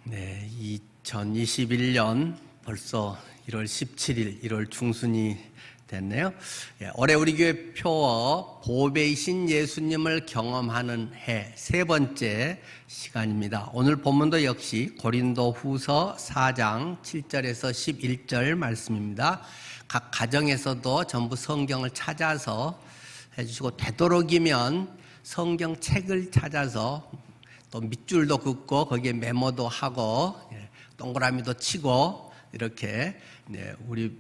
네, 2021년 벌써 1월 17일, 1월 중순이 됐네요. 올해 우리 교회 표어 보배이신 예수님을 경험하는 해 세 번째 시간입니다. 오늘 본문도 역시 고린도후서 4장 7절에서 11절 말씀입니다. 각 가정에서도 전부 성경을 찾아서 해주시고, 되도록이면 성경책을 찾아서 또 밑줄도 긋고 거기에 메모도 하고 동그라미도 치고 이렇게 우리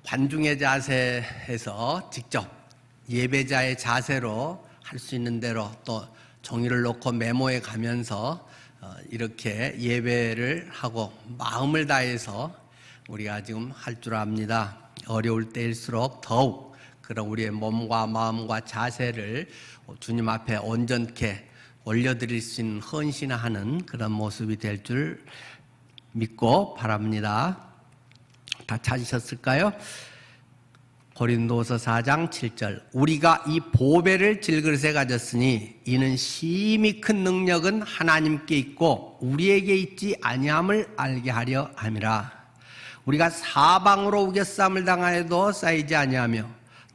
관중의 자세에서 직접 예배자의 자세로 할 수 있는 대로 또 종이를 놓고 메모해 가면서 이렇게 예배를 하고 마음을 다해서 우리가 지금 할 줄 압니다. 어려울 때일수록 더욱 그런 우리의 몸과 마음과 자세를 주님 앞에 온전케 올려드릴 수 있는 헌신하는 그런 모습이 될 줄 믿고 바랍니다. 다 찾으셨을까요? 고린도서 4장 7절, 우리가 이 보배를 질그릇에 가졌으니 이는 심히 큰 능력은 하나님께 있고 우리에게 있지 아니함을 알게 하려 함이라. 우리가 사방으로 우겨쌈을 당하여도 쌓이지 아니하며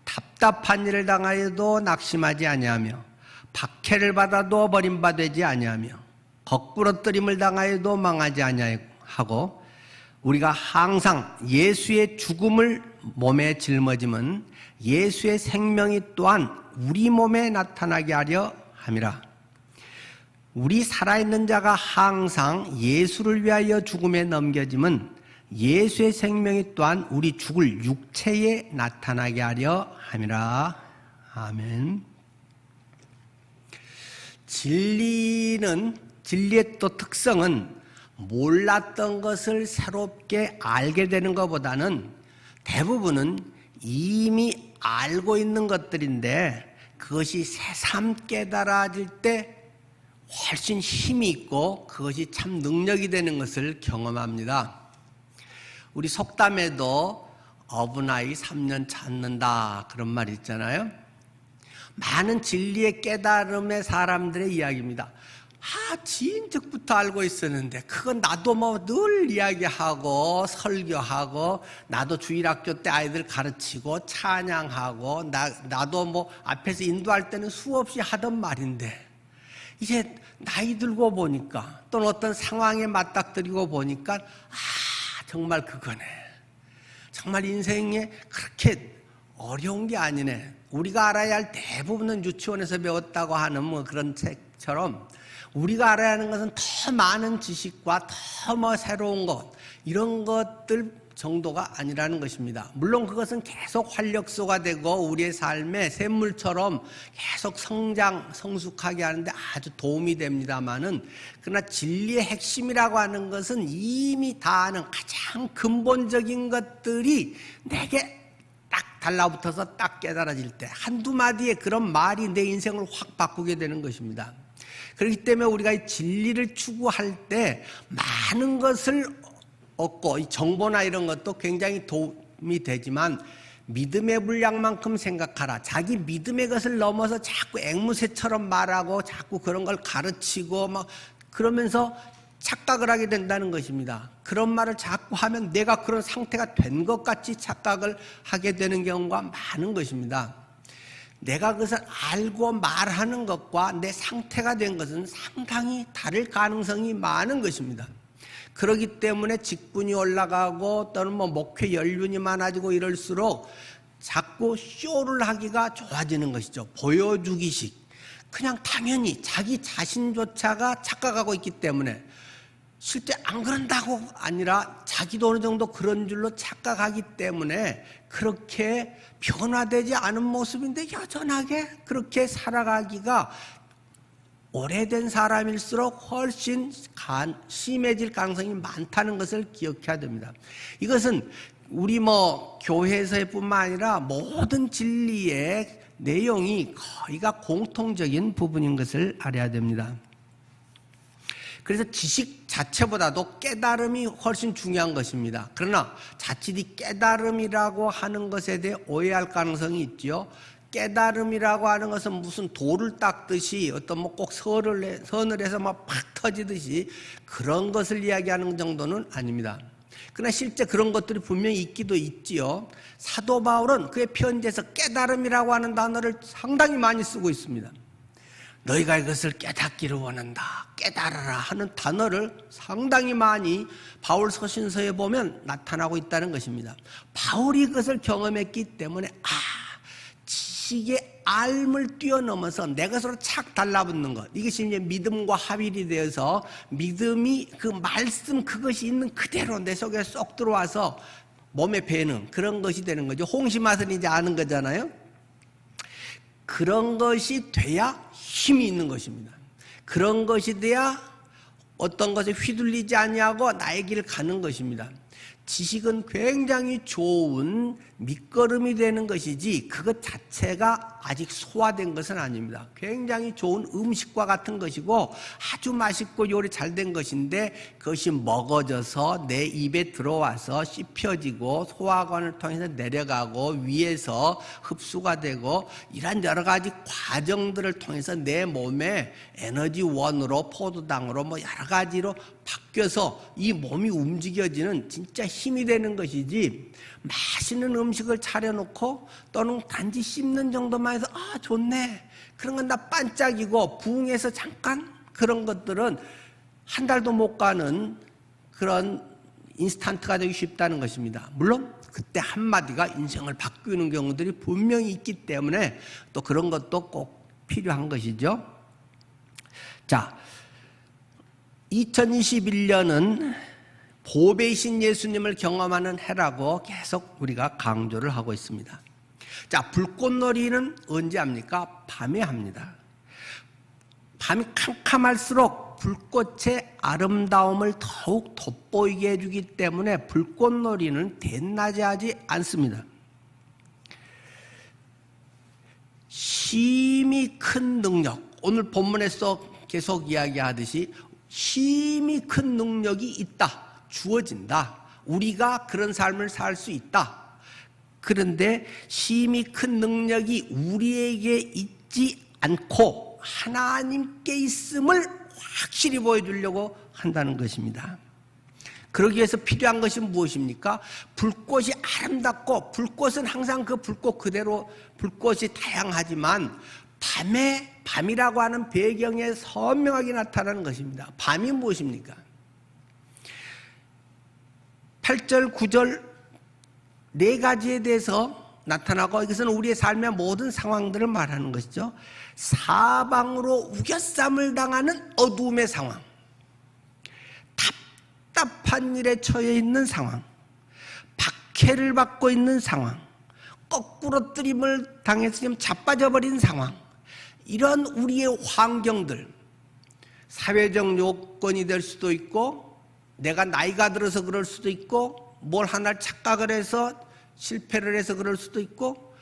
답답한 일을 당하여도 낙심하지 아니하며 박해를 받아도 버림받지 아니하며 거꾸러뜨림을 당하여도 망하지 아니하고 우리가 항상 예수의 죽음을 몸에 짊어짐은 예수의 생명이 또한 우리 몸에 나타나게 하려 함이라. 우리 살아있는 자가 항상 예수를 위하여 죽음에 넘겨짐은 예수의 생명이 또한 우리 죽을 육체에 나타나게 하려 함이라. 아멘. 진리의 또 특성은 몰랐던 것을 새롭게 알게 되는 것보다는 대부분은 이미 알고 있는 것들인데 그것이 새삼 깨달아질 때 훨씬 힘이 있고 그것이 참 능력이 되는 것을 경험합니다. 우리 속담에도 어분아이 3년 찾는다 그런 말이 있잖아요. 많은 진리의 깨달음의 사람들의 이야기입니다. 진즉부터 알고 있었는데 그건 나도 뭐 늘 이야기하고 설교하고 나도 주일학교 때 아이들 가르치고 찬양하고 나도 뭐 앞에서 인도할 때는 수없이 하던 말인데 이제 나이 들고 보니까 또는 어떤 상황에 맞닥뜨리고 보니까 정말 그거네. 정말 인생에 그렇게 어려운 게 아니네. 우리가 알아야 할 대부분은 유치원에서 배웠다고 하는 뭐 그런 책처럼 우리가 알아야 하는 것은 더 많은 지식과 더 새로운 것, 이런 것들 정도가 아니라는 것입니다. 물론 그것은 계속 활력소가 되고 우리의 삶에 샘물처럼 계속 성숙하게 하는데 아주 도움이 됩니다만은, 그러나 진리의 핵심이라고 하는 것은 이미 다 아는 가장 근본적인 것들이 내게 딱 달라붙어서 딱 깨달아질 때 한두 마디의 그런 말이 내 인생을 확 바꾸게 되는 것입니다. 그렇기 때문에 우리가 이 진리를 추구할 때 많은 것을 얻고 이 정보나 이런 것도 굉장히 도움이 되지만 믿음의 분량만큼 생각하라. 자기 믿음의 것을 넘어서 자꾸 앵무새처럼 말하고 자꾸 그런 걸 가르치고 그러면서 착각을 하게 된다는 것입니다. 그런 말을 자꾸 하면 내가 그런 상태가 된 것 같이 착각을 하게 되는 경우가 많은 것입니다. 내가 그것을 알고 말하는 것과 내 상태가 된 것은 상당히 다를 가능성이 많은 것입니다. 그렇기 때문에 직분이 올라가고 또는 목회 연륜이 많아지고 이럴수록 자꾸 쇼를 하기가 좋아지는 것이죠. 보여주기식. 그냥 당연히 자기 자신조차가 착각하고 있기 때문에 실제 안 그런다고 아니라 자기도 어느 정도 그런 줄로 착각하기 때문에 그렇게 변화되지 않은 모습인데 여전하게 그렇게 살아가기가 오래된 사람일수록 훨씬 심해질 가능성이 많다는 것을 기억해야 됩니다. 이것은 우리 교회에서의 뿐만 아니라 모든 진리의 내용이 거의가 공통적인 부분인 것을 알아야 됩니다. 그래서 지식 자체보다도 깨달음이 훨씬 중요한 것입니다. 그러나 자칫 이 깨달음이라고 하는 것에 대해 오해할 가능성이 있죠. 깨달음이라고 하는 것은 무슨 돌을 닦듯이 어떤 뭐 꼭 선을 해서 막 팍 터지듯이 그런 것을 이야기하는 정도는 아닙니다. 그러나 실제 그런 것들이 분명히 있기도 있지요. 사도 바울은 그의 편지에서 깨달음이라고 하는 단어를 상당히 많이 쓰고 있습니다. 너희가 이것을 깨닫기를 원한다, 깨달아라 하는 단어를 상당히 많이 바울 서신서에 보면 나타나고 있다는 것입니다. 바울이 그것을 경험했기 때문에 지식의 알을 뛰어넘어서 내 것으로 착 달라붙는 것, 이것이 이제 믿음과 합일이 되어서 믿음이 그 말씀 그것이 있는 그대로 내 속에 쏙 들어와서 몸에 배는 그런 것이 되는 거죠. 홍시 맛을 이제 아는 거잖아요. 그런 것이 돼야 힘이 있는 것입니다. 그런 것이 돼야 어떤 것에 휘둘리지 아니하고 나의 길을 가는 것입니다. 지식은 굉장히 좋은 밑거름이 되는 것이지 그것 자체가 아직 소화된 것은 아닙니다. 굉장히 좋은 음식과 같은 것이고 아주 맛있고 요리 잘 된 것인데 그것이 먹어져서 내 입에 들어와서 씹혀지고 소화관을 통해서 내려가고 위에서 흡수가 되고 이런 여러 가지 과정들을 통해서 내 몸에 에너지원으로 포도당으로 뭐 여러 가지로 바뀌어서 이 몸이 움직여지는 진짜 힘이 되는 것이지, 맛있는 음식을 차려놓고 또는 단지 씹는 정도만 해서 좋네, 그런 건 나 반짝이고 부흥해서 잠깐 그런 것들은 한 달도 못 가는 그런 인스턴트가 되기 쉽다는 것입니다. 물론 그때 한마디가 인생을 바꾸는 경우들이 분명히 있기 때문에 또 그런 것도 꼭 필요한 것이죠. 자, 2021년은 보배이신 예수님을 경험하는 해라고 계속 우리가 강조를 하고 있습니다. 자, 불꽃놀이는 언제 합니까? 밤에 합니다. 밤이 캄캄할수록 불꽃의 아름다움을 더욱 돋보이게 해주기 때문에 불꽃놀이는 대낮에 하지 않습니다. 힘이 큰 능력, 오늘 본문에서 계속 이야기하듯이 힘이 큰 능력이 있다, 주어진다. 우리가 그런 삶을 살 수 있다. 그런데 힘이 큰 능력이 우리에게 있지 않고 하나님께 있음을 확실히 보여주려고 한다는 것입니다. 그러기 위해서 필요한 것이 무엇입니까? 불꽃이 아름답고, 불꽃은 항상 그 불꽃 그대로 불꽃이 다양하지만 밤이라고 하는 배경에 선명하게 나타나는 것입니다. 밤이 무엇입니까? 8절, 9절 네 가지에 대해서 나타나고, 이것은 우리의 삶의 모든 상황들을 말하는 것이죠. 사방으로 우겨쌈을 당하는 어두움의 상황, 답답한 일에 처해 있는 상황, 박해를 받고 있는 상황, 거꾸로 뜨림을 당해서 지금 자빠져버린 상황, 이런 우리의 환경들, 사회적 요건이 될 수도 있고, 내가 나이가 들어서 그럴 수도 있고, 뭘 하나 착각을 해서 실패를 해서 그럴 수도 있고,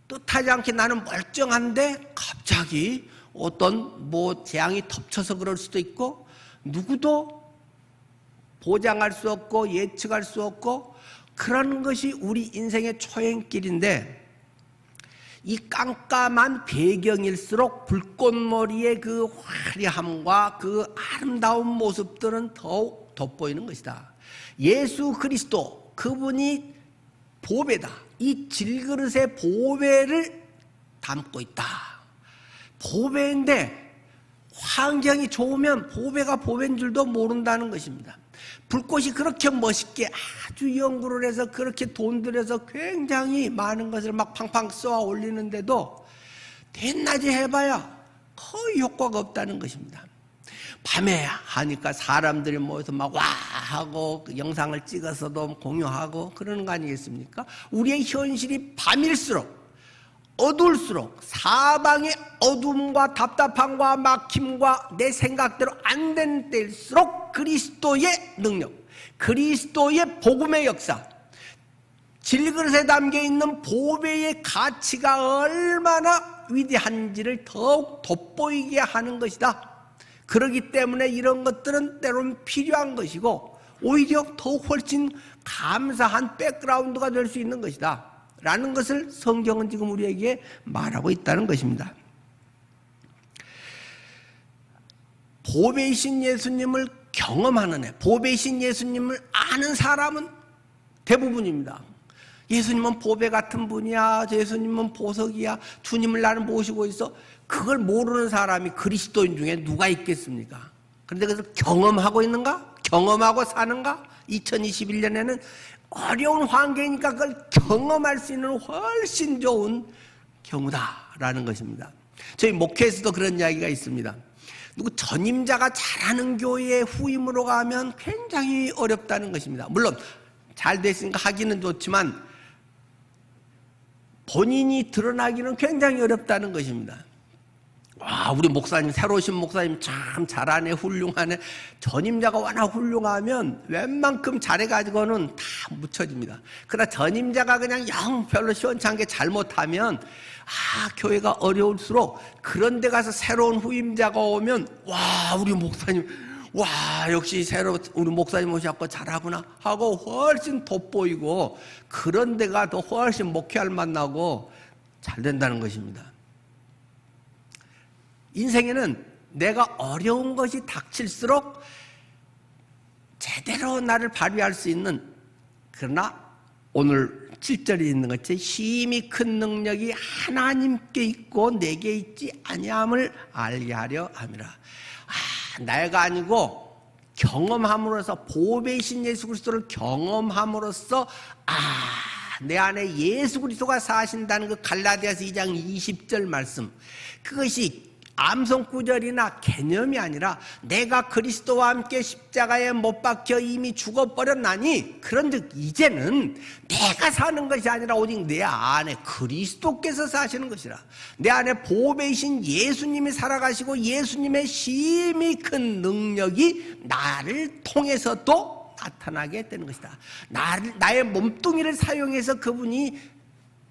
뜻하지 않게 나는 멀쩡한데 갑자기 어떤 재앙이 덮쳐서 그럴 수도 있고, 누구도 보장할 수 없고 예측할 수 없고, 그런 것이 우리 인생의 초행길인데, 이 깜깜한 배경일수록 불꽃놀이의 그 화려함과 그 아름다운 모습들은 더욱 돋보이는 것이다. 예수 그리스도, 그분이 보배다. 이 질그릇의 보배를 담고 있다. 보배인데 환경이 좋으면 보배가 보배인 줄도 모른다는 것입니다. 불꽃이 그렇게 멋있게 아주 연구를 해서 그렇게 돈 들여서 굉장히 많은 것을 막 팡팡 쏘아 올리는데도 대낮에 해봐야 거의 효과가 없다는 것입니다. 밤에 하니까 사람들이 모여서 막 와 하고 영상을 찍어서도 공유하고 그러는 거 아니겠습니까? 우리의 현실이 밤일수록, 어두울수록, 사방의 어둠과 답답함과 막힘과 내 생각대로 안 되는 때일수록 그리스도의 능력, 그리스도의 복음의 역사, 질그릇에 담겨있는 보배의 가치가 얼마나 위대한지를 더욱 돋보이게 하는 것이다. 그렇기 때문에 이런 것들은 때로는 필요한 것이고, 오히려 더욱 훨씬 감사한 백그라운드가 될 수 있는 것이다. 라는 것을 성경은 지금 우리에게 말하고 있다는 것입니다. 보배이신 예수님을 경험하는 애, 보배이신 예수님을 아는 사람은 대부분입니다. 예수님은 보배 같은 분이야, 예수님은 보석이야, 주님을 나는 모시고 있어. 그걸 모르는 사람이 그리스도인 중에 누가 있겠습니까? 그런데 그것을 경험하고 있는가? 경험하고 사는가? 2021년에는 어려운 환경이니까 그걸 경험할 수 있는 훨씬 좋은 경우다라는 것입니다. 저희 목회에서도 그런 이야기가 있습니다. 누구 전임자가 잘하는 교회에 후임으로 가면 굉장히 어렵다는 것입니다. 물론 잘 됐으니까 하기는 좋지만 본인이 드러나기는 굉장히 어렵다는 것입니다. 와, 우리 목사님, 새로 오신 목사님 참 잘하네, 훌륭하네. 전임자가 워낙 훌륭하면 웬만큼 잘해가지고는 다 묻혀집니다. 그러나 전임자가 그냥 영 별로 시원찮게 잘못하면 교회가 어려울수록 그런 데 가서 새로운 후임자가 오면 와, 우리 목사님, 와, 역시 새로 우리 목사님 오셨고 잘하구나 하고 훨씬 돋보이고 그런 데가 더 훨씬 목회할 만나고 잘 된다는 것입니다. 인생에는 내가 어려운 것이 닥칠수록 제대로 나를 발휘할 수 있는, 그러나 오늘 7절에 있는 것처럼 힘이 큰 능력이 하나님께 있고 내게 있지 아니함을 알게 하려 함이라. 내가 아니고 경험함으로써, 보배이신 예수 그리스도를 경험함으로써 내 안에 예수 그리스도가 사신다는 그 갈라디아서 2장 20절 말씀, 그것이 암송구절이나 개념이 아니라 내가 그리스도와 함께 십자가에 못 박혀 이미 죽어버렸나니 그런즉 이제는 내가 사는 것이 아니라 오직 내 안에 그리스도께서 사시는 것이라. 내 안에 보배이신 예수님이 살아가시고 예수님의 힘이 큰 능력이 나를 통해서도 나타나게 되는 것이다. 나의 몸뚱이를 사용해서 그분이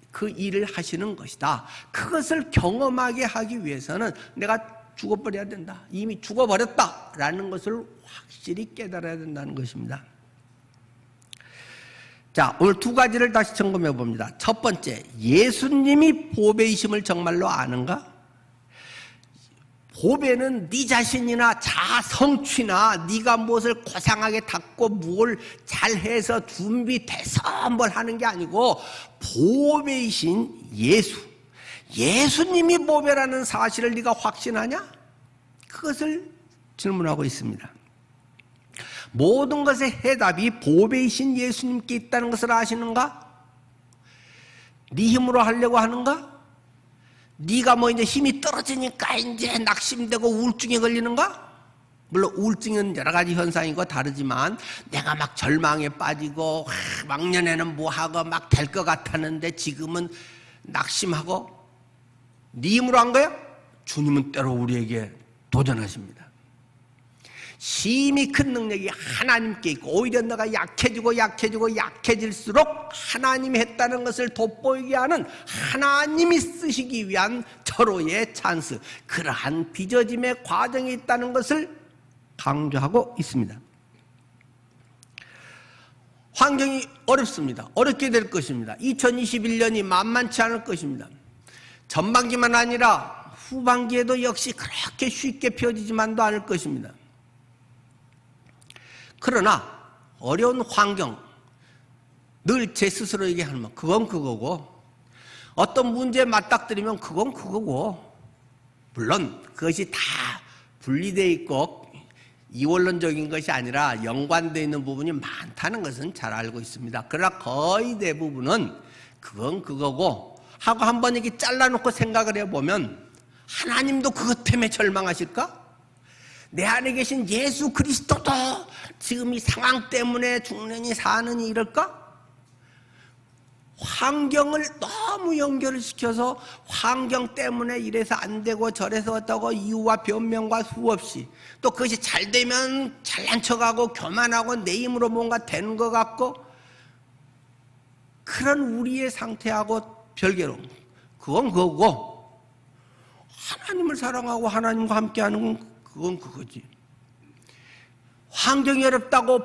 그 일을 하시는 것이다. 그것을 경험하게 하기 위해서는 내가 죽어버려야 된다, 이미 죽어버렸다라는 것을 확실히 깨달아야 된다는 것입니다. 자, 오늘 두 가지를 다시 점검해 봅니다. 첫 번째, 예수님이 보배이심을 정말로 아는가? 보배는 네 자신이나 자아 성취나 네가 무엇을 고상하게 닦고 뭘 잘해서 준비돼서 뭘 하는 게 아니고 보배이신 예수, 예수님이 보배라는 사실을 네가 확신하냐? 그것을 질문하고 있습니다. 모든 것의 해답이 보배이신 예수님께 있다는 것을 아시는가? 네 힘으로 하려고 하는가? 네가 뭐 이제 힘이 떨어지니까 이제 낙심되고 우울증에 걸리는가? 물론 우울증은 여러 가지 현상이고 다르지만 내가 막 절망에 빠지고 막년에는 뭐 하고 막 될 것 같았는데 지금은 낙심하고 네 힘으로 한 거야? 주님은 때로 우리에게 도전하십니다. 힘이 큰 능력이 하나님께 있고 오히려 너가 약해질수록 하나님이 했다는 것을 돋보이게 하는, 하나님이 쓰시기 위한 절호의 찬스, 그러한 빚어짐의 과정이 있다는 것을 강조하고 있습니다. 환경이 어렵습니다. 어렵게 될 것입니다. 2021년이 만만치 않을 것입니다. 전반기만 아니라 후반기에도 역시 그렇게 쉽게 펴지지만도 않을 것입니다. 그러나 어려운 환경, 늘 제 스스로에게 하는 말, 그건 그거고, 어떤 문제에 맞닥뜨리면 그건 그거고, 물론 그것이 다 분리되어 있고 이원론적인 것이 아니라 연관되어 있는 부분이 많다는 것은 잘 알고 있습니다. 그러나 거의 대부분은 그건 그거고 하고 한번 이렇게 잘라놓고 생각을 해보면, 하나님도 그것 때문에 절망하실까? 내 안에 계신 예수 그리스도도 지금 이 상황 때문에 죽느니 사느니 이럴까? 환경을 너무 연결을 시켜서 환경 때문에 이래서 안 되고 저래서 어떠고 이유와 변명과 수없이, 또 그것이 잘 되면 잘난 척하고 교만하고 내 힘으로 뭔가 되는 것 같고, 그런 우리의 상태하고 별개로 그건 그거고, 하나님을 사랑하고 하나님과 함께하는 건 그건 그거지. 환경이 어렵다고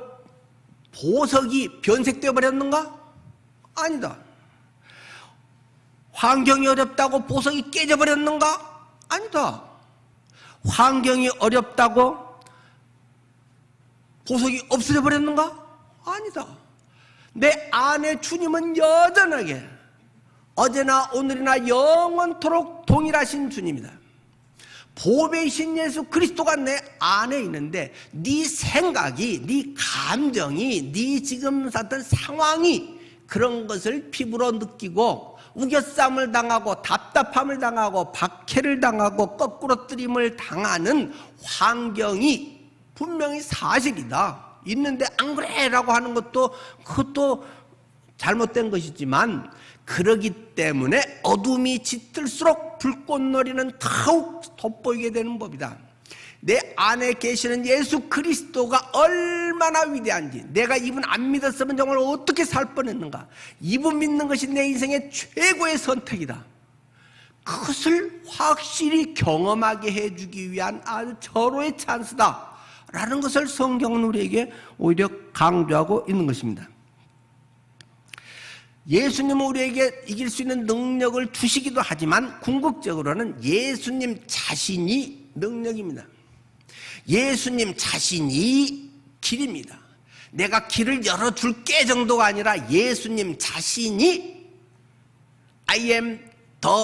보석이 변색되어 버렸는가? 아니다. 환경이 어렵다고 보석이 깨져버렸는가? 아니다. 환경이 어렵다고 보석이 없어져 버렸는가? 아니다. 내 안에 주님은 여전하게 어제나 오늘이나 영원토록 동일하신 주님이다. 보배이신 예수 그리스도가 내 안에 있는데 네 생각이, 네 감정이, 네 지금 사던 상황이 그런 것을 피부로 느끼고 우겨쌈을 당하고 답답함을 당하고 박해를 당하고 거꾸로 뜨림을 당하는 환경이 분명히 사실이다. 있는데 안 그래 라고 하는 것도 그것도 잘못된 것이지만, 그러기 때문에 어둠이 짙을수록 불꽃놀이는 더욱 돋보이게 되는 법이다. 내 안에 계시는 예수 그리스도가 얼마나 위대한지, 내가 이분 안 믿었으면 정말 어떻게 살 뻔했는가, 이분 믿는 것이 내 인생의 최고의 선택이다. 그것을 확실히 경험하게 해주기 위한 아주 절호의 찬스다 라는 것을 성경은 우리에게 오히려 강조하고 있는 것입니다. 예수님은 우리에게 이길 수 있는 능력을 주시기도 하지만 궁극적으로는 예수님 자신이 능력입니다. 예수님 자신이 길입니다. 내가 길을 열어줄게 정도가 아니라 예수님 자신이 I am the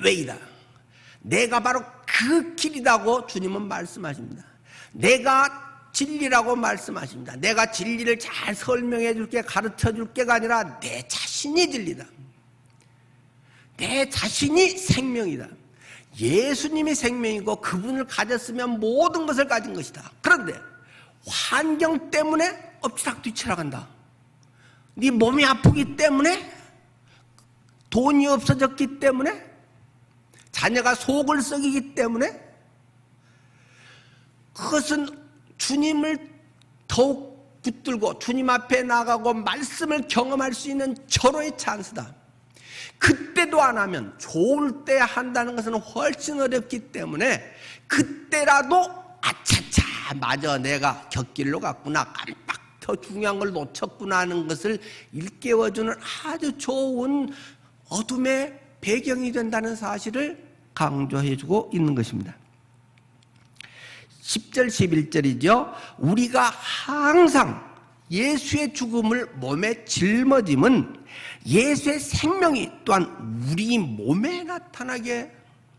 way다. 내가 바로 그 길이라고 주님은 말씀하십니다. 내가 진리라고 말씀하십니다. 내가 진리를 잘 설명해 줄게, 가르쳐 줄게가 아니라 내 자신이 진리다. 내 자신이 생명이다. 예수님이 생명이고 그분을 가졌으면 모든 것을 가진 것이다. 그런데 환경 때문에 엎치락뒤치락한다. 네 몸이 아프기 때문에, 돈이 없어졌기 때문에, 자녀가 속을 썩이기 때문에, 그것은 주님을 더욱 붙들고 주님 앞에 나가고 말씀을 경험할 수 있는 절호의 찬스다. 그때도 안 하면 좋을 때 한다는 것은 훨씬 어렵기 때문에, 그때라도 아차차 맞아 내가 곁길로 갔구나, 깜빡 더 중요한 걸 놓쳤구나 하는 것을 일깨워주는 아주 좋은 어둠의 배경이 된다는 사실을 강조해주고 있는 것입니다. 10절 11절이죠. 우리가 항상 예수의 죽음을 몸에 짊어짐은 예수의 생명이 또한 우리 몸에 나타나게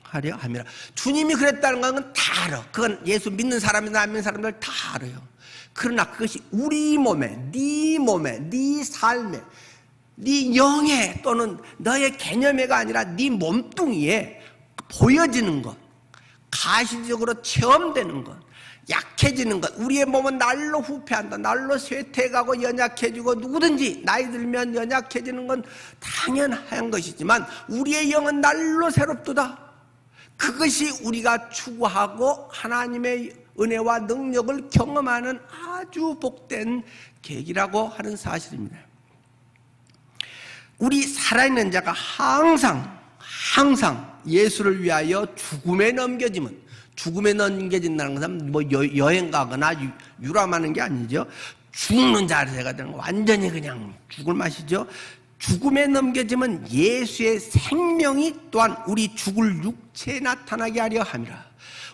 하려 함이라. 주님이 그랬다는 건 다 알아. 그건 예수 믿는 사람이나 안 믿는 사람들 다 알아요. 그러나 그것이 우리 몸에, 네 삶에, 네 영에 또는 너의 개념에가 아니라 네 몸뚱이에 보여지는 것, 가시적으로 체험되는 것, 약해지는 것. 우리의 몸은 날로 후퇴한다. 날로 쇠퇴해가고 연약해지고, 누구든지 나이 들면 연약해지는 건 당연한 것이지만 우리의 영은 날로 새롭도다. 그것이 우리가 추구하고 하나님의 은혜와 능력을 경험하는 아주 복된 계기라고 하는 사실입니다. 우리 살아있는 자가 항상 예수를 위하여 죽음에 넘겨짐은, 죽음에 넘겨진다는 것은 뭐 여행 가거나 유람하는 게 아니죠. 죽는 자세가 되는 거, 완전히 그냥 죽을 맛이죠. 죽음에 넘겨짐은 예수의 생명이 또한 우리 죽을 육체에 나타나게 하려 함이라.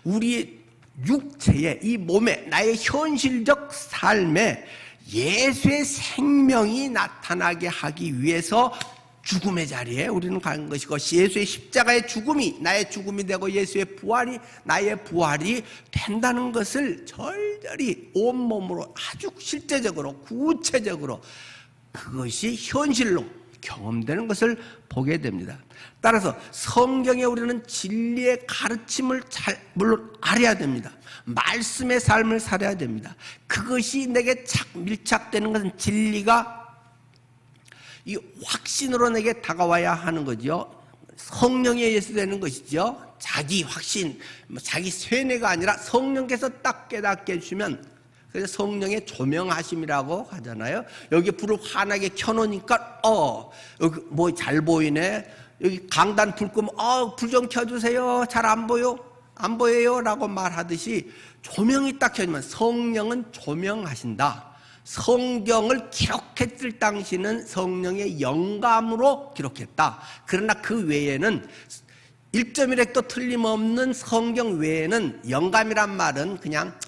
우리 육체에, 이 몸에, 나의 현실적 삶에 예수의 생명이 나타나게 하기 위해서 죽음의 자리에 우리는 간 것이고, 예수의 십자가의 죽음이 나의 죽음이 되고 예수의 부활이 나의 부활이 된다는 것을 절절히 온몸으로 아주 실제적으로 구체적으로 그것이 현실로 경험되는 것을 보게 됩니다. 따라서 성경에 우리는 진리의 가르침을 물론 알아야 됩니다. 말씀의 삶을 살아야 됩니다. 그것이 내게 밀착되는 것은 진리가 이 확신으로 내게 다가와야 하는 거죠. 성령에 의해서 되는 것이죠. 자기 확신, 자기 쇠뇌가 아니라 성령께서 딱 깨닫게 해주시면, 그래서 성령의 조명하심이라고 하잖아요. 여기 불을 환하게 켜놓으니까 여기 뭐 잘 보이네. 여기 강단 불 끄면 불 좀 켜주세요. 잘 안 보여요 라고 말하듯이 조명이 딱 켜지면 성령은 조명하신다. 성경을 기록했을 당시는 성령의 영감으로 기록했다. 그러나 그 외에는 1.1획도 틀림없는 성경 외에는 영감이란 말은 그냥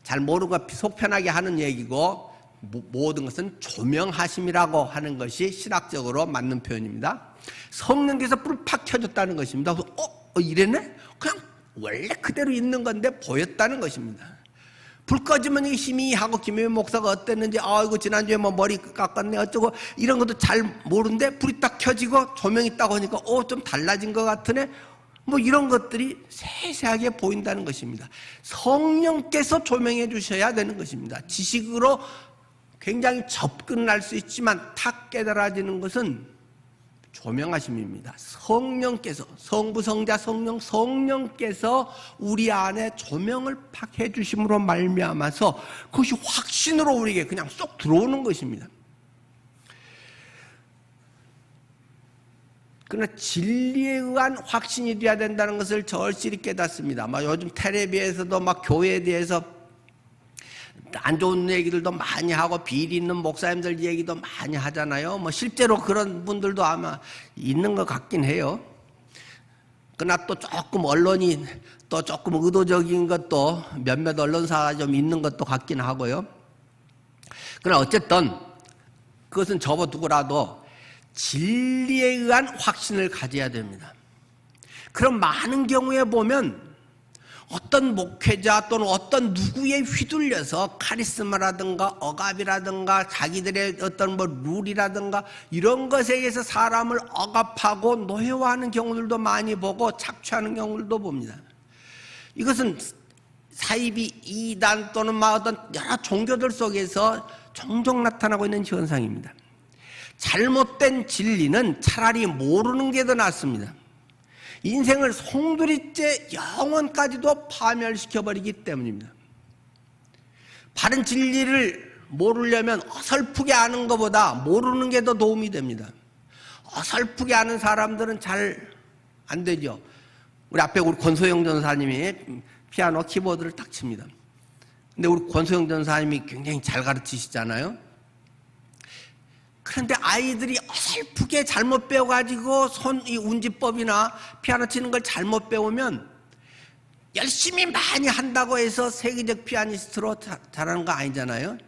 잘 모르고 속 편하게 하는 얘기고 모든 것은 조명하심이라고 하는 것이 신학적으로 맞는 표현입니다. 성령께서 불을 팍 켜줬다는 것입니다. 이랬네? 그냥 원래 그대로 있는 건데 보였다는 것입니다. 불 꺼지면 희미하고 김혜민 목사가 어땠는지 이거 지난주에 뭐 머리 깎았네 어쩌고 이런 것도 잘 모르는데 불이 딱 켜지고 조명이 딱 오니까 좀 달라진 것 같으네 뭐 이런 것들이 세세하게 보인다는 것입니다. 성령께서 조명해 주셔야 되는 것입니다. 지식으로 굉장히 접근할 수 있지만 탁 깨달아지는 것은 조명하심입니다. 성령께서 성부 성자 성령께서 우리 안에 조명을 팍 해주심으로 말미암아서 그것이 확신으로 우리에게 그냥 쏙 들어오는 것입니다. 그러나 진리에 의한 확신이 되어야 된다는 것을 절실히 깨닫습니다. 요즘 텔레비에서도 교회에 대해서 안 좋은 얘기들도 많이 하고 비리 있는 목사님들 얘기도 많이 하잖아요. 실제로 그런 분들도 아마 있는 것 같긴 해요. 그러나 또 조금 언론이 또 조금 의도적인 것도 몇몇 언론사가 좀 있는 것도 같긴 하고요. 그러나 어쨌든 그것은 접어두고라도 진리에 의한 확신을 가져야 됩니다. 그럼 많은 경우에 보면 어떤 목회자 또는 어떤 누구에 휘둘려서 카리스마라든가 억압이라든가 자기들의 어떤 룰이라든가 이런 것에 의해서 사람을 억압하고 노예화하는 경우들도 많이 보고 착취하는 경우들도 봅니다. 이것은 사이비 이단 또는 어떤 여러 종교들 속에서 종종 나타나고 있는 현상입니다. 잘못된 진리는 차라리 모르는 게 더 낫습니다. 인생을 송두리째 영원까지도 파멸시켜버리기 때문입니다. 바른 진리를 모르려면 어설프게 아는 것보다 모르는 게 더 도움이 됩니다. 어설프게 아는 사람들은 잘 안 되죠. 우리 앞에 우리 권소영 전사님이 피아노 키보드를 딱 칩니다. 근데 우리 권소영 전사님이 굉장히 잘 가르치시잖아요. 그런데 아이들이 어설프게 잘못 배워가지고 이 운지법이나 피아노 치는 걸 잘못 배우면 열심히 많이 한다고 해서 세계적 피아니스트로 잘하는 거 아니잖아요.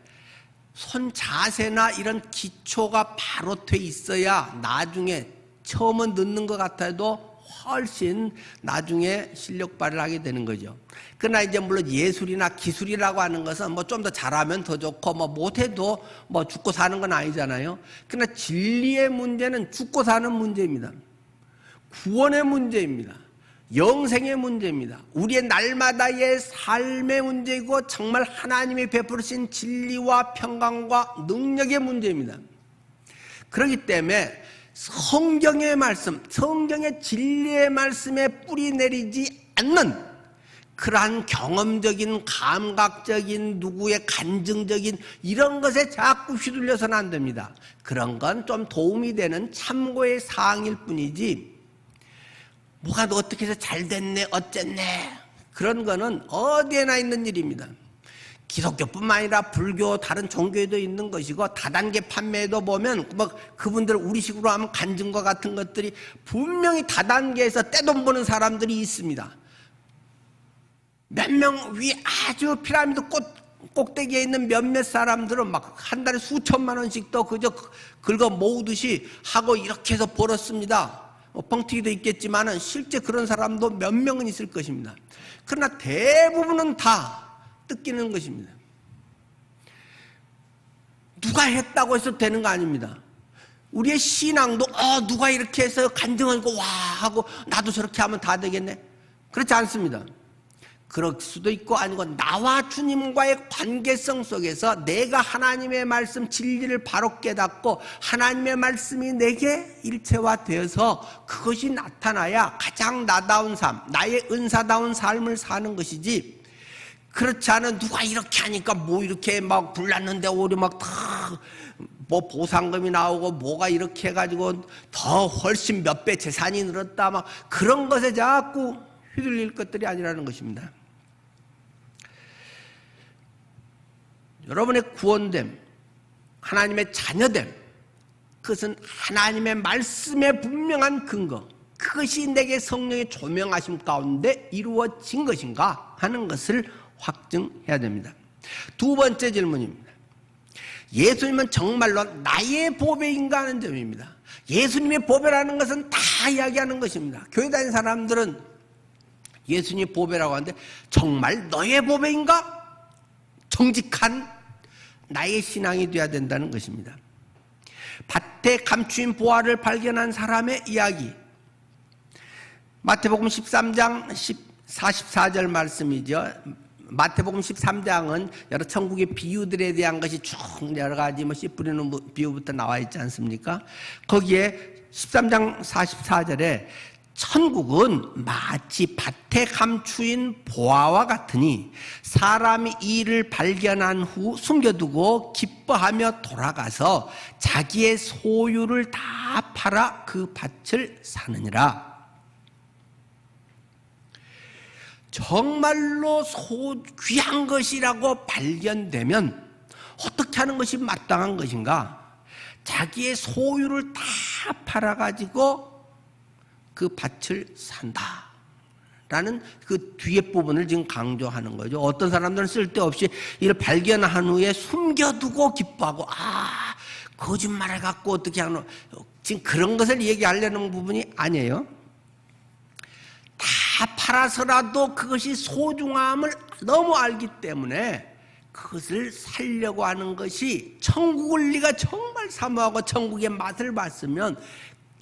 손 자세나 이런 기초가 바로 돼 있어야 나중에 처음은 늦는 것 같아도 훨씬 나중에 실력 발휘를 하게 되는 거죠. 그러나 이제 물론 예술이나 기술이라고 하는 것은 좀 더 잘하면 더 좋고 못해도 죽고 사는 건 아니잖아요. 그러나 진리의 문제는 죽고 사는 문제입니다. 구원의 문제입니다. 영생의 문제입니다. 우리의 날마다의 삶의 문제이고 정말 하나님이 베푸신 진리와 평강과 능력의 문제입니다. 그렇기 때문에 성경의 말씀, 성경의 진리의 말씀에 뿌리 내리지 않는 그러한 경험적인, 감각적인, 누구의 간증적인 이런 것에 자꾸 휘둘려서는 안 됩니다. 그런 건 좀 도움이 되는 참고의 사항일 뿐이지 뭐가 어떻게 해서 잘 됐네, 어쨌네 그런 거는 어디에나 있는 일입니다. 기독교뿐만 아니라 불교 다른 종교에도 있는 것이고 다단계 판매에도 보면 그분들 우리식으로 하면 간증과 같은 것들이 분명히 다단계에서 떼돈 버는 사람들이 있습니다. 몇 명 위 아주 피라미드 꼭대기에 있는 몇몇 사람들은 한 달에 수천만 원씩 또 그저 긁어 모으듯이 하고 이렇게 해서 벌었습니다. 뻥튀기도 있겠지만은 실제 그런 사람도 몇 명은 있을 것입니다. 그러나 대부분은 다 뜯기는 것입니다. 누가 했다고 해서 되는 거 아닙니다. 우리의 신앙도 누가 이렇게 해서 간증하고 와 하고 나도 저렇게 하면 다 되겠네. 그렇지 않습니다. 그럴 수도 있고 아니고 나와 주님과의 관계성 속에서 내가 하나님의 말씀 진리를 바로 깨닫고 하나님의 말씀이 내게 일체화되어서 그것이 나타나야 가장 나다운 삶, 나의 은사다운 삶을 사는 것이지, 그렇지 않은 누가 이렇게 하니까 이렇게 불났는데 오히려 보상금이 나오고 뭐가 이렇게 해가지고 더 훨씬 몇 배 재산이 늘었다 그런 것에 자꾸 휘둘릴 것들이 아니라는 것입니다. 여러분의 구원됨, 하나님의 자녀됨, 그것은 하나님의 말씀의 분명한 근거, 그것이 내게 성령의 조명하심 가운데 이루어진 것인가 하는 것을 확증해야 됩니다. 두 번째 질문입니다. 예수님은 정말로 나의 보배인가 하는 점입니다. 예수님의 보배라는 것은 다 이야기하는 것입니다. 교회 다니는 사람들은 예수님의 보배라고 하는데 정말 너의 보배인가? 정직한 나의 신앙이 되어야 된다는 것입니다. 밭에 감추인 보화를 발견한 사람의 이야기, 마태복음 13장 44절 말씀이죠. 마태복음 13장은 여러 천국의 비유들에 대한 것이 쭉 여러 가지 씨 뿌리는 비유부터 나와 있지 않습니까? 거기에 13장 44절에 천국은 마치 밭에 감추인 보화와 같으니 사람이 이를 발견한 후 숨겨두고 기뻐하며 돌아가서 자기의 소유를 다 팔아 그 밭을 사느니라. 정말로 귀한 것이라고 발견되면 어떻게 하는 것이 마땅한 것인가? 자기의 소유를 다 팔아가지고 그 밭을 산다 라는 그 뒤에 부분을 지금 강조하는 거죠. 어떤 사람들은 쓸데없이 이를 발견한 후에 숨겨두고 기뻐하고 거짓말을 갖고 어떻게 하노, 지금 그런 것을 얘기하려는 부분이 아니에요. 다 팔아서라도 그것이 소중함을 너무 알기 때문에 그것을 살려고 하는 것이, 천국을 네가 정말 사모하고 천국의 맛을 봤으면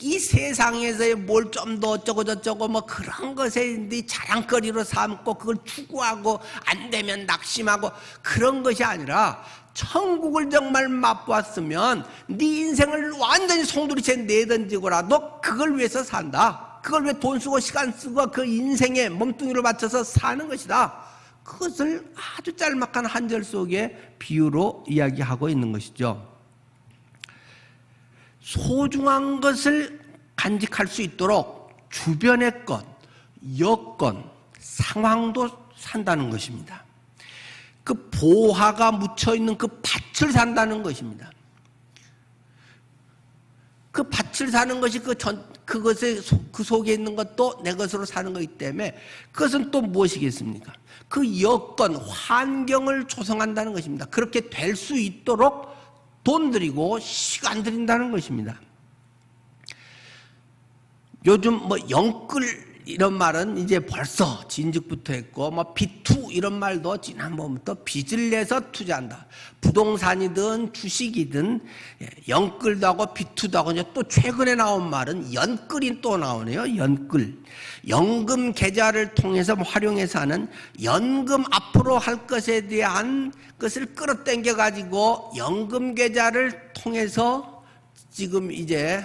이 세상에서의 뭘 좀 더 어쩌고 저쩌고 그런 것에 네 자랑거리로 삼고 그걸 추구하고 안 되면 낙심하고 그런 것이 아니라 천국을 정말 맛보았으면 네 인생을 완전히 송두리째 내던지고라도 그걸 위해서 산다. 그걸 왜 돈 쓰고 시간 쓰고 그 인생에 몸뚱이를 바쳐서 사는 것이다. 그것을 아주 짤막한 한 절 속에 비유로 이야기하고 있는 것이죠. 소중한 것을 간직할 수 있도록 주변의 것, 여건, 상황도 산다는 것입니다. 그 보화가 묻혀있는 그 밭을 산다는 것입니다. 그 밭을 사는 것이 그 속에 있는 것도 내 것으로 사는 것이기 때문에 그것은 또 무엇이겠습니까? 그 여건, 환경을 조성한다는 것입니다. 그렇게 될 수 있도록 돈 들이고 시간 들인다는 것입니다. 요즘 영끌 이런 말은 이제 벌써 진즉부터 했고 비투 이런 말도 지난번부터 빚을 내서 투자한다. 부동산이든 주식이든 영끌도 하고 비투도 하고, 이제 또 최근에 나온 말은 연끌이 또 나오네요. 연끌. 연금 계좌를 통해서 활용해서 하는 연금, 앞으로 할 것에 대한 것을 끌어당겨 가지고 연금 계좌를 통해서 지금 이제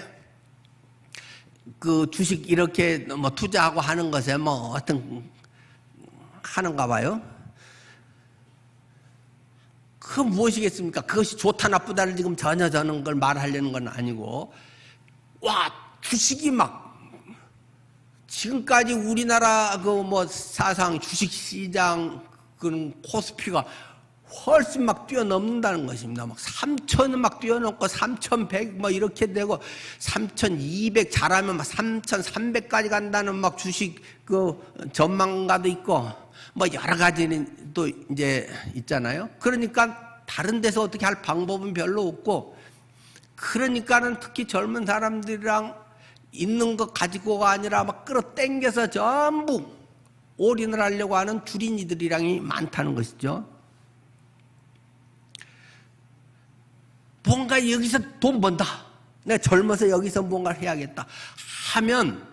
그 주식 이렇게 투자하고 하는 것에 어떤 하는가 봐요. 그 무엇이겠습니까? 그것이 좋다 나쁘다를 지금 전혀 저는 걸 말하려는 건 아니고, 주식이 지금까지 우리나라 사상 주식 시장 그런 코스피가 훨씬 뛰어넘는다는 것입니다. 3,000은 뛰어넘고 3,100 이렇게 되고 3,200 잘하면 3,300까지 간다는 주식 그 전망가도 있고 여러 가지는 또 이제 있잖아요. 그러니까 다른 데서 어떻게 할 방법은 별로 없고, 그러니까는 특히 젊은 사람들이랑 있는 것 가지고가 아니라 끌어당겨서 전부 올인을 하려고 하는 주린이들이랑이 많다는 것이죠. 뭔가 여기서 돈 번다, 내가 젊어서 여기서 뭔가를 해야겠다 하면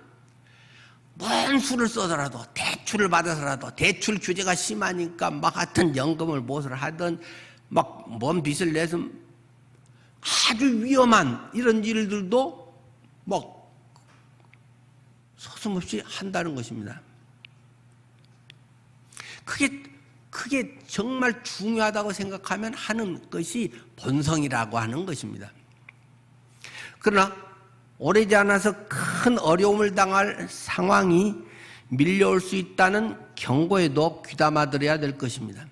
뭔 수를 써서라도 대출을 받아서라도, 대출 규제가 심하니까 하여튼 연금을 무엇을 하든 뭔 빚을 내서 아주 위험한 이런 일들도 서슴없이 한다는 것입니다. 그게 정말 중요하다고 생각하면 하는 것이 본성이라고 하는 것입니다. 그러나 오래지 않아서 큰 어려움을 당할 상황이 밀려올 수 있다는 경고에도 귀담아 들어야 될 것입니다.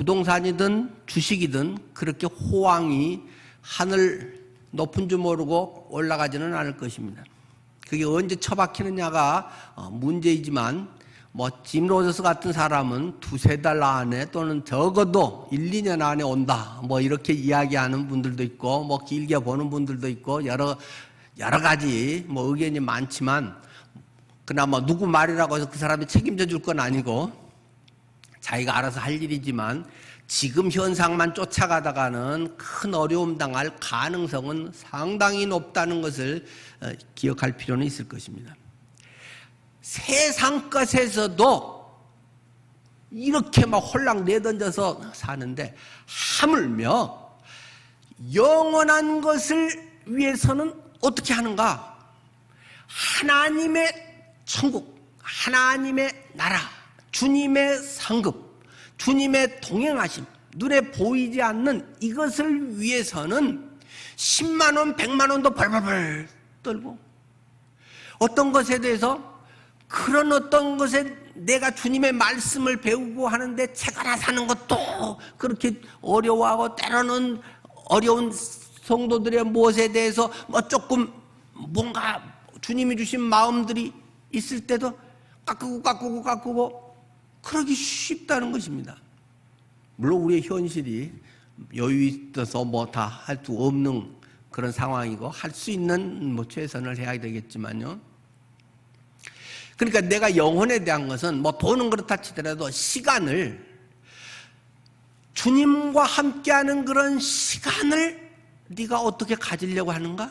부동산이든 주식이든 그렇게 호황이 하늘 높은 줄 모르고 올라가지는 않을 것입니다. 그게 언제 처박히느냐가 문제이지만 짐 로저스 같은 사람은 두세 달 안에 또는 적어도 1, 2년 안에 온다. 이렇게 이야기하는 분들도 있고 길게 보는 분들도 있고 여러 가지 의견이 많지만 그나마 누구 말이라고 해서 그 사람이 책임져 줄 건 아니고 자기가 알아서 할 일이지만 지금 현상만 쫓아가다가는 큰 어려움 당할 가능성은 상당히 높다는 것을 기억할 필요는 있을 것입니다. 세상 것에서도 이렇게 홀랑 내던져서 사는데 하물며 영원한 것을 위해서는 어떻게 하는가? 하나님의 천국, 하나님의 나라, 주님의 상급, 주님의 동행하심, 눈에 보이지 않는 이것을 위해서는 10만 원, 100만 원도 벌벌벌 떨고 어떤 것에 대해서 그런 어떤 것에 내가 주님의 말씀을 배우고 하는데 책 하나 사는 것도 그렇게 어려워하고 때로는 어려운 성도들의 무엇에 대해서 조금 뭔가 주님이 주신 마음들이 있을 때도 깎고 그러기 쉽다는 것입니다. 물론 우리의 현실이 여유 있어서 다 할 수 없는 그런 상황이고 할 수 있는 최선을 해야 되겠지만요. 그러니까 내가 영혼에 대한 것은 돈은 그렇다 치더라도 시간을 주님과 함께하는 그런 시간을 네가 어떻게 가지려고 하는가?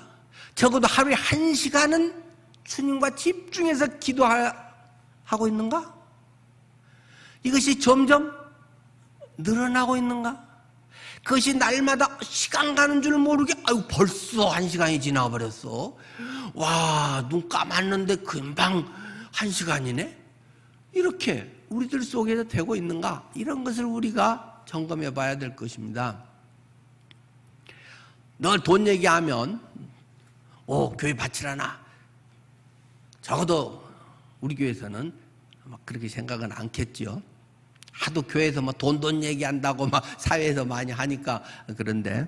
적어도 하루에 1시간은 주님과 집중해서 기도하고 있는가? 이것이 점점 늘어나고 있는가? 그것이 날마다 시간 가는 줄 모르게 벌써 1시간이 지나버렸어. 와, 눈 감았는데 금방 1시간이네? 이렇게 우리들 속에서 되고 있는가? 이런 것을 우리가 점검해 봐야 될 것입니다. 늘 돈 얘기하면 교회 바치라나? 적어도 우리 교회에서는 그렇게 생각은 않겠지요. 하도 교회에서 돈 얘기한다고 사회에서 많이 하니까 그런데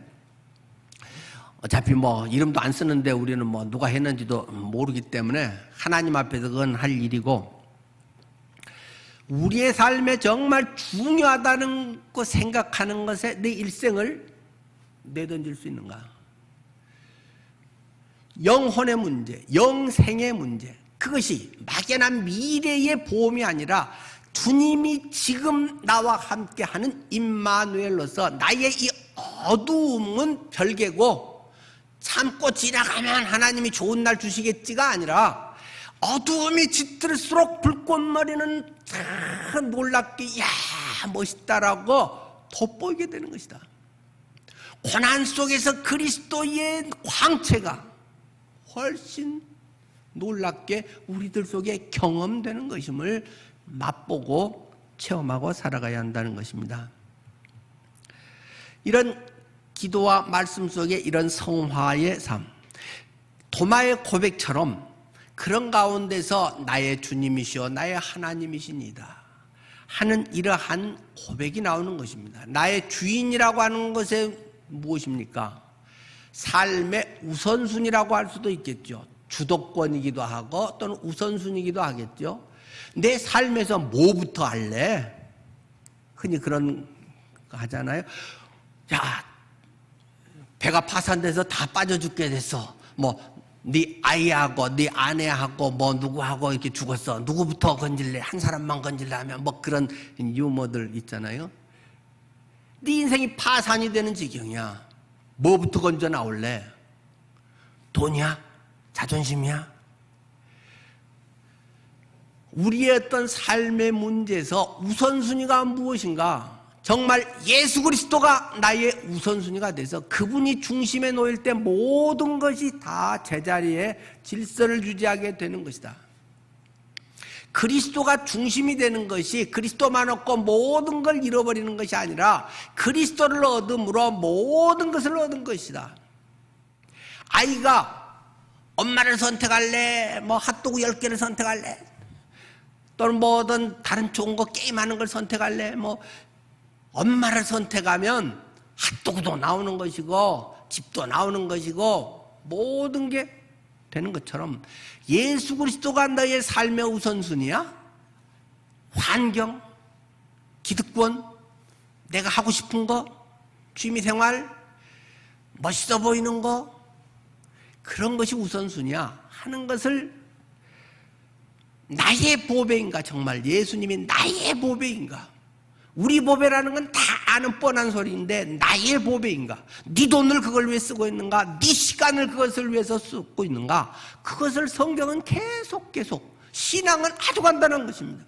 어차피 이름도 안 쓰는데 우리는 누가 했는지도 모르기 때문에 하나님 앞에서 그건 할 일이고 우리의 삶에 정말 중요하다는 거 생각하는 것에 내 일생을 내던질 수 있는가? 영혼의 문제, 영생의 문제, 그것이 막연한 미래의 보험이 아니라 주님이 지금 나와 함께하는 임마누엘로서 나의 이 어두움은 별개고 참고 지나가면 하나님이 좋은 날 주시겠지가 아니라 어두움이 짙을수록 불꽃머리는 놀랍게 야 멋있다라고 돋보이게 되는 것이다. 고난 속에서 그리스도의 광채가 훨씬 놀랍게 우리들 속에 경험되는 것임을 맛보고 체험하고 살아가야 한다는 것입니다. 이런 기도와 말씀 속에 이런 성화의 삶, 도마의 고백처럼 그런 가운데서 나의 주님이시오 나의 하나님이십니다 하는 이러한 고백이 나오는 것입니다. 나의 주인이라고 하는 것에 무엇입니까? 삶의 우선순위라고 할 수도 있겠죠. 주도권이기도 하고 또는 우선순위이기도 하겠죠. 내 삶에서 뭐부터 할래? 흔히 그런 거 하잖아요. 야, 배가 파산돼서 다 빠져 죽게 됐어. 네 아이하고 네 아내하고 누구하고 이렇게 죽었어. 누구부터 건질래? 한 사람만 건질래 하면 그런 유머들 있잖아요. 네 인생이 파산이 되는 지경이야. 뭐부터 건져 나올래? 돈이야? 자존심이야? 우리의 어떤 삶의 문제에서 우선순위가 무엇인가? 정말 예수 그리스도가 나의 우선순위가 돼서 그분이 중심에 놓일 때 모든 것이 다 제자리에 질서를 유지하게 되는 것이다. 그리스도가 중심이 되는 것이 그리스도만 얻고 모든 걸 잃어버리는 것이 아니라 그리스도를 얻음으로 모든 것을 얻은 것이다. 아이가 엄마를 선택할래? 핫도그 10개를 선택할래? 또는 다른 좋은 거 게임하는 걸 선택할래? 엄마를 선택하면 핫도그도 나오는 것이고 집도 나오는 것이고 모든 게 되는 것처럼 예수 그리스도가 너의 삶의 우선순위야? 환경, 기득권, 내가 하고 싶은 거, 취미생활, 멋있어 보이는 거, 그런 것이 우선순위야 하는 것을 나의 보배인가? 정말 예수님이 나의 보배인가? 우리 보배라는 건 다 아는 뻔한 소리인데 나의 보배인가? 네 돈을 그걸 위해 쓰고 있는가? 네 시간을 그것을 위해서 쓰고 있는가? 그것을 성경은 계속 신앙은 아주 간단한 것입니다.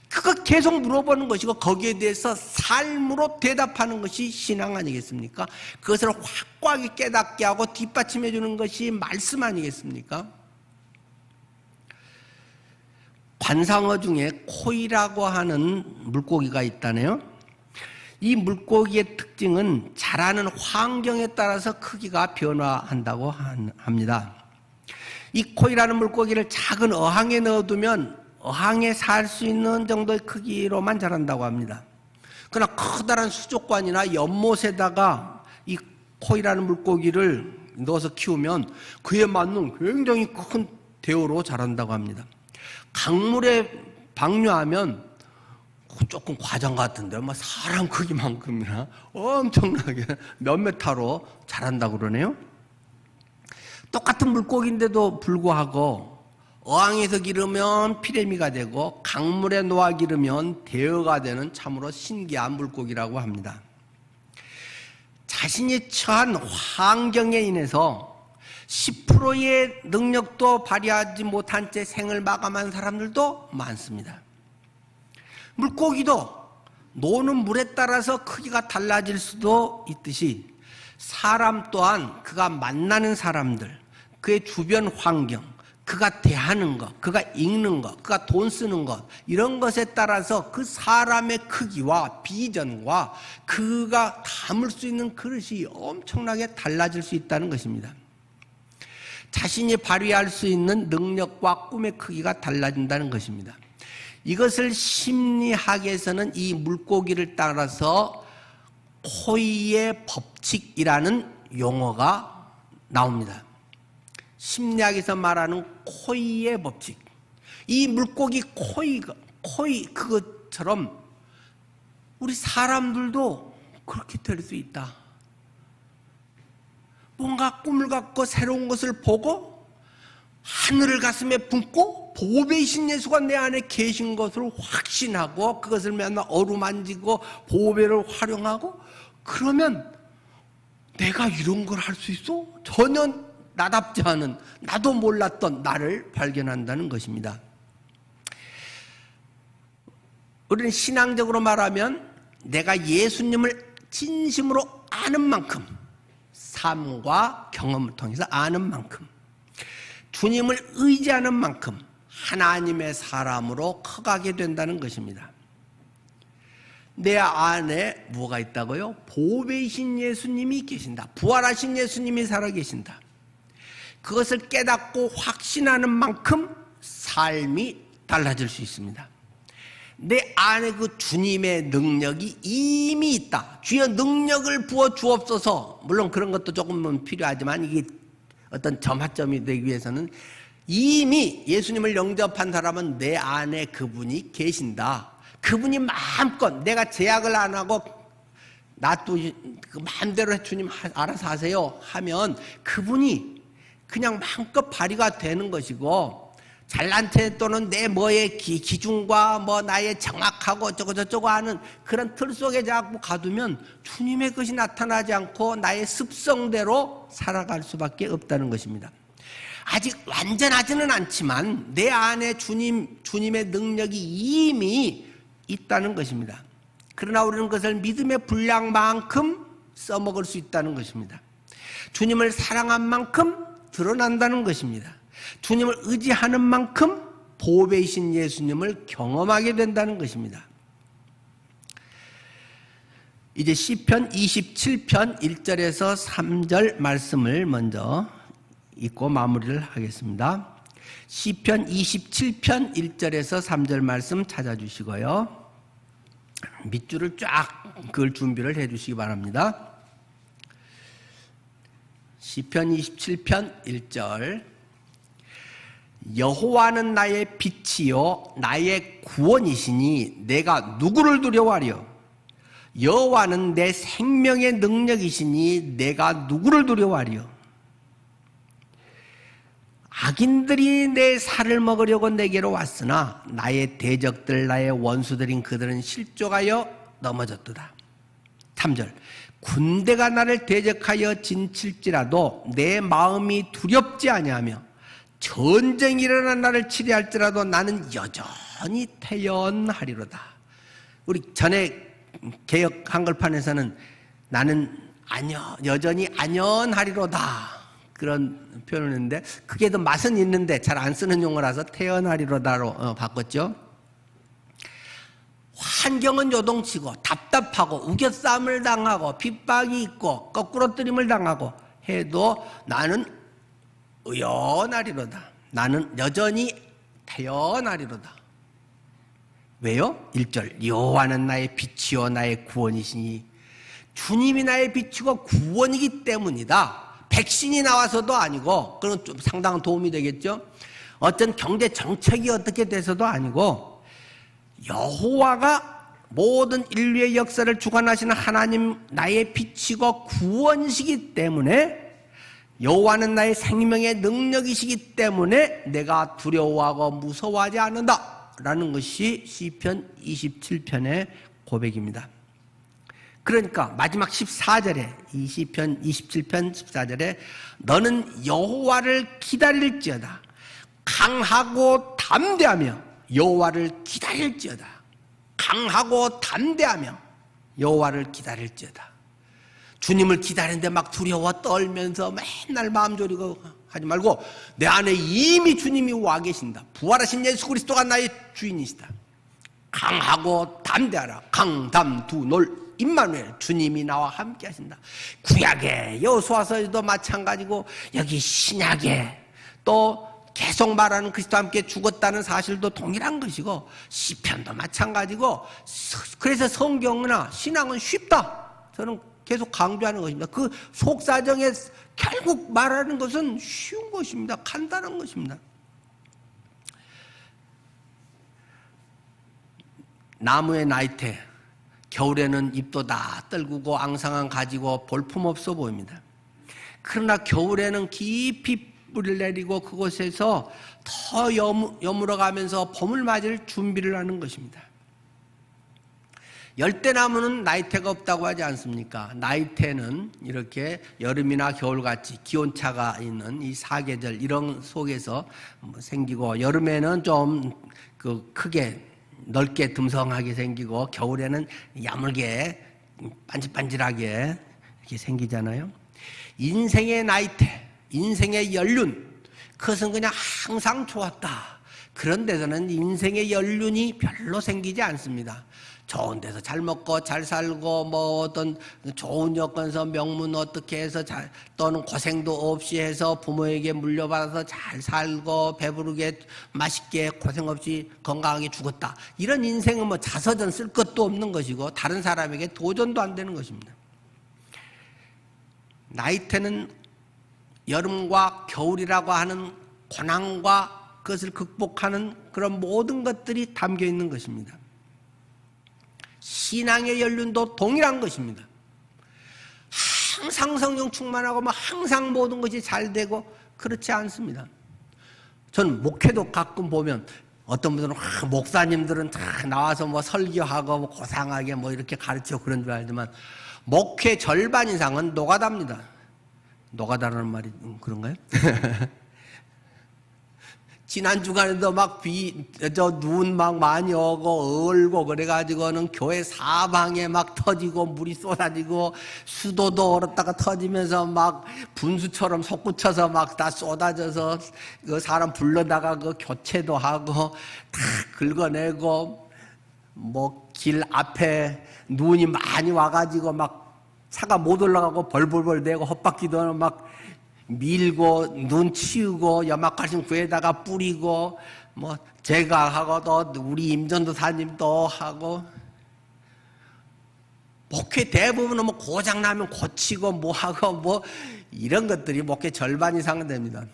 그거 계속 물어보는 것이고 거기에 대해서 삶으로 대답하는 것이 신앙 아니겠습니까? 그것을 확고하게 깨닫게 하고 뒷받침해 주는 것이 말씀 아니겠습니까? 관상어 중에 코이라고 하는 물고기가 있다네요. 이 물고기의 특징은 자라는 환경에 따라서 크기가 변화한다고 합니다. 이 코이라는 물고기를 작은 어항에 넣어두면 어항에 살 수 있는 정도의 크기로만 자란다고 합니다. 그러나 커다란 수족관이나 연못에다가 이 코이라는 물고기를 넣어서 키우면 그에 맞는 굉장히 큰 대어로 자란다고 합니다. 강물에 방류하면 조금 과장 같은데 사람 크기만큼이나 엄청나게 몇 메타로 자란다고 그러네요. 똑같은 물고기인데도 불구하고 어항에서 기르면 피레미가 되고 강물에 놓아 기르면 대어가 되는 참으로 신기한 물고기라고 합니다. 자신이 처한 환경에 인해서 10%의 능력도 발휘하지 못한 채 생을 마감한 사람들도 많습니다. 물고기도 노는 물에 따라서 크기가 달라질 수도 있듯이 사람 또한 그가 만나는 사람들, 그의 주변 환경, 그가 대하는 것, 그가 읽는 것, 그가 돈 쓰는 것, 이런 것에 따라서 그 사람의 크기와 비전과 그가 담을 수 있는 그릇이 엄청나게 달라질 수 있다는 것입니다. 자신이 발휘할 수 있는 능력과 꿈의 크기가 달라진다는 것입니다. 이것을 심리학에서는 이 물고기를 따라서 코이의 법칙이라는 용어가 나옵니다. 심리학에서 말하는 코이의 법칙. 이 물고기 코이 그것처럼 우리 사람들도 그렇게 될 수 있다. 뭔가 꿈을 갖고 새로운 것을 보고 하늘을 가슴에 품고 보배이신 예수가 내 안에 계신 것을 확신하고 그것을 맨날 어루만지고 보배를 활용하고 그러면 내가 이런 걸 할 수 있어? 전혀 나답지 않은 나도 몰랐던 나를 발견한다는 것입니다. 우리는 신앙적으로 말하면 내가 예수님을 진심으로 아는 만큼 삶과 경험을 통해서 아는 만큼 주님을 의지하는 만큼 하나님의 사람으로 커가게 된다는 것입니다. 내 안에 뭐가 있다고요? 보배이신 예수님이 계신다. 부활하신 예수님이 살아계신다. 그것을 깨닫고 확신하는 만큼 삶이 달라질 수 있습니다. 내 안에 그 주님의 능력이 이미 있다. 주여 능력을 부어 주옵소서. 물론 그런 것도 조금은 필요하지만 이게 어떤 점화점이 되기 위해서는 이미 예수님을 영접한 사람은 내 안에 그분이 계신다. 그분이 마음껏 내가 제약을 안 하고 나도 그 마음대로 주님 알아서 하세요 하면 그분이 그냥 마음껏 발휘가 되는 것이고 잘난 체 또는 내 뭐의 기준과 뭐 나의 정확하고 어쩌고 저쩌고 하는 그런 틀 속에 자꾸 가두면 주님의 것이 나타나지 않고 나의 습성대로 살아갈 수밖에 없다는 것입니다. 아직 완전하지는 않지만 내 안에 주님의 능력이 이미 있다는 것입니다. 그러나 우리는 그것을 믿음의 분량만큼 써먹을 수 있다는 것입니다. 주님을 사랑한 만큼 드러난다는 것입니다. 주님을 의지하는 만큼 보배이신 예수님을 경험하게 된다는 것입니다. 이제 시편 27편 1절에서 3절 말씀을 먼저 읽고 마무리를 하겠습니다. 시편 27편 1절에서 3절 말씀 찾아주시고요. 밑줄을 쫙 그을 준비를 해 주시기 바랍니다. 시편 27편 1절 여호와는 나의 빛이요 나의 구원이시니 내가 누구를 두려워하리요 여호와는 내 생명의 능력이시니 내가 누구를 두려워하리요 악인들이 내 살을 먹으려고 내게로 왔으나 나의 대적들 나의 원수들인 그들은 실족하여 넘어졌도다. 3절 군대가 나를 대적하여 진칠지라도 내 마음이 두렵지 아니하며 전쟁이 일어나 나를 치리할지라도 나는 여전히 태연하리로다. 우리 전에 개역 한글판에서는 나는 여전히 안연하리로다 그런 표현을 했는데 그게 더 맛은 있는데 잘 안 쓰는 용어라서 태연하리로다로 바꿨죠. 환경은 요동치고 답답하고 우겨싸움을 당하고 핍박이 있고 거꾸로뜨림을 당하고 해도 나는 의연하리로다. 나는 여전히 태연하리로다. 왜요? 1절 여호와는 나의 빛이요 나의 구원이시니 주님이 나의 빛이고 구원이기 때문이다. 백신이 나와서도 아니고 그건 좀 상당한 도움이 되겠죠. 어떤 경제 정책이 어떻게 돼서도 아니고 여호와가 모든 인류의 역사를 주관하시는 하나님 나의 빛이고 구원이시기 때문에 여호와는 나의 생명의 능력이시기 때문에 내가 두려워하고 무서워하지 않는다 라는 것이 시편 27편의 고백입니다. 그러니까 마지막 14절에 이 시편 27편 14절에 너는 여호와를 기다릴지어다 강하고 담대하며 여호와를 기다릴지어다 강하고 담대하며 여호와를 기다릴지어다. 주님을 기다리는데 막 두려워 떨면서 맨날 마음 졸이고 하지 말고 내 안에 이미 주님이 와 계신다. 부활하신 예수 그리스도가 나의 주인이시다. 강하고 담대하라. 강담 두놀 임마누엘 주님이 나와 함께 하신다. 구약의 여호수아서에도 마찬가지고 여기 신약에 또 계속 말하는 그리스도와 함께 죽었다는 사실도 동일한 것이고 시편도 마찬가지고 그래서 성경이나 신앙은 쉽다. 저는 계속 강조하는 것입니다. 그 속사정에 결국 말하는 것은 쉬운 것입니다. 간단한 것입니다. 나무의 나이테 겨울에는 잎도 다 떨구고 앙상한 가지고 볼품없어 보입니다. 그러나 겨울에는 깊이 뿌리를 내리고 그곳에서 더 여물어가면서 봄을 맞을 준비를 하는 것입니다. 열대나무는 나이테가 없다고 하지 않습니까? 나이테는 이렇게 여름이나 겨울같이 기온차가 있는 이 사계절 이런 속에서 생기고 여름에는 좀 크게 넓게 듬성하게 생기고 겨울에는 야물게 반질반질하게 이렇게 생기잖아요. 인생의 나이테, 인생의 연륜, 그것은 그냥 항상 좋았다. 그런 데서는 인생의 연륜이 별로 생기지 않습니다. 좋은 데서 잘 먹고 잘 살고 뭐 어떤 좋은 여건에서 명문 어떻게 해서 또는 고생도 없이 해서 부모에게 물려받아서 잘 살고 배부르게 맛있게 고생 없이 건강하게 죽었다. 이런 인생은 뭐 자서전 쓸 것도 없는 것이고 다른 사람에게 도전도 안 되는 것입니다. 나이테는 여름과 겨울이라고 하는 고난과 그것을 극복하는 그런 모든 것들이 담겨 있는 것입니다. 신앙의 연륜도 동일한 것입니다. 항상 성령 충만하고 항상 모든 것이 잘 되고 그렇지 않습니다. 저는 목회도 가끔 보면 어떤 분들은 목사님들은 다 나와서 설교하고 고상하게 이렇게 가르치고 그런 줄 알지만 목회 절반 이상은 노가다입니다. 노가다라는 말이 그런가요? 지난 주간에도 눈 많이 오고 얼고 그래가지고는 교회 사방에 터지고 물이 쏟아지고 수도도 얼었다가 터지면서 분수처럼 솟구쳐서 다 쏟아져서 그 사람 불러다가 그 교체도 하고 다 긁어내고 길 앞에 눈이 많이 와가지고 차가 못 올라가고 벌벌벌 대고 헛바퀴도 밀고 눈 치우고 연막칼슘 구에다가 뿌리고 제가 하고 또 우리 임전도사님도 하고 목회 대부분은 뭐 고장 나면 고치고 뭐 하고 뭐 이런 것들이 목회 절반 이상은 됩니다.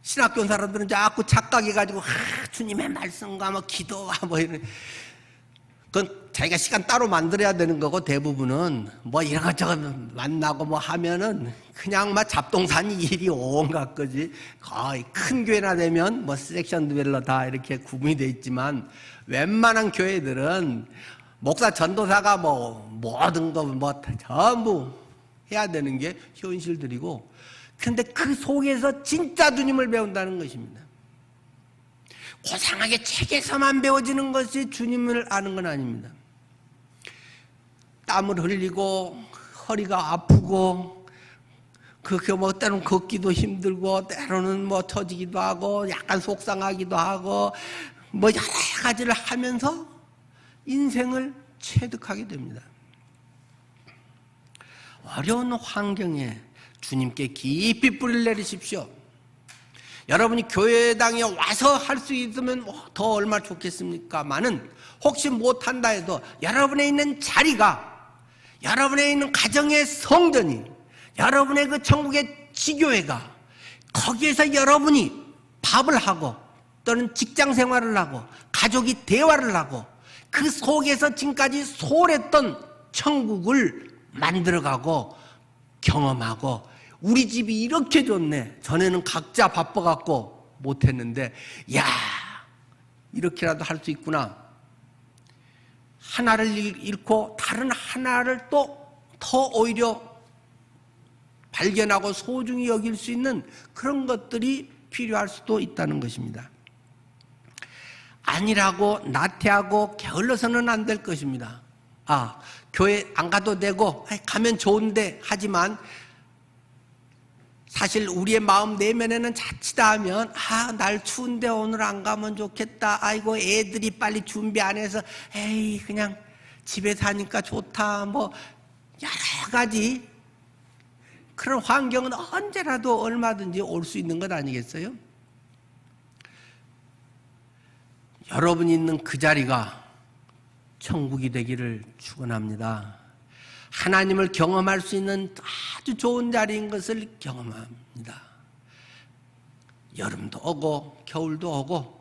신학교 사람들은 자꾸 착각해가지고 주님의 말씀과 뭐 기도와 뭐 이런, 그건 자기가 시간 따로 만들어야 되는 거고, 대부분은 뭐 이런것저것 만나고 뭐 하면은 그냥 막 잡동사니 일이 온갖 거지. 거의 큰 교회나 되면 뭐 섹션별로 다 이렇게 구분이 돼 있지만, 웬만한 교회들은 목사 전도사가 뭐 모든 거 뭐 전부 해야 되는 게 현실들이고, 근데 그 속에서 진짜 주님을 배운다는 것입니다. 고상하게 책에서만 배워지는 것이 주님을 아는 건 아닙니다. 땀을 흘리고 허리가 아프고 그렇게 뭐 때로는 걷기도 힘들고 때로는 뭐 처지기도 하고 약간 속상하기도 하고 뭐 여러 가지를 하면서 인생을 체득하게 됩니다. 어려운 환경에 주님께 깊이 뿌리를 내리십시오. 여러분이 교회당에 와서 할 수 있으면 더 얼마나 좋겠습니까마는, 혹시 못한다 해도 여러분에 있는 자리가, 여러분에 있는 가정의 성전이, 여러분의 그 천국의 지교회가, 거기에서 여러분이 밥을 하고 또는 직장 생활을 하고 가족이 대화를 하고 그 속에서 지금까지 소홀했던 천국을 만들어가고 경험하고, 우리 집이 이렇게 좋네, 전에는 각자 바빠갖고 못했는데 야 이렇게라도 할 수 있구나, 하나를 잃고 다른 하나를 또 더 오히려 발견하고 소중히 여길 수 있는 그런 것들이 필요할 수도 있다는 것입니다. 아니라고 나태하고 게을러서는 안 될 것입니다. 교회 안 가도 되고 가면 좋은데, 하지만 사실 우리의 마음 내면에는 자칫다 하면 날 추운데 오늘 안 가면 좋겠다, 아이고 애들이 빨리 준비 안 해서 에이 그냥 집에서 하니까 좋다, 뭐 여러 가지 그런 환경은 언제라도 얼마든지 올 수 있는 것 아니겠어요? 여러분이 있는 그 자리가 천국이 되기를 축원합니다. 하나님을 경험할 수 있는 아주 좋은 자리인 것을 경험합니다. 여름도 오고 겨울도 오고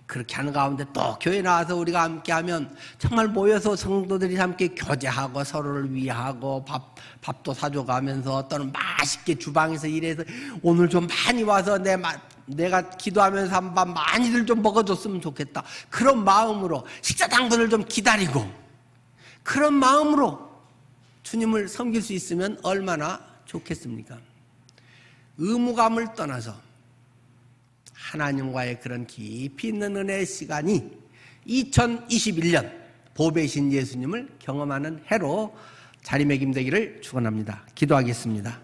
그렇게 하는 가운데 또 교회 나와서 우리가 함께하면 정말 모여서 성도들이 함께 교제하고 서로를 위하고 밥도 사줘가면서, 또는 맛있게 주방에서 일해서 오늘 좀 많이 와서 내가 기도하면서 한 밥 많이들 좀 먹어줬으면 좋겠다, 그런 마음으로 식사 당번을 좀 기다리고 그런 마음으로 주님을 섬길 수 있으면 얼마나 좋겠습니까? 의무감을 떠나서 하나님과의 그런 깊이 있는 은혜의 시간이 2021년 보배신 예수님을 경험하는 해로 자리매김되기를 축원합니다. 기도하겠습니다.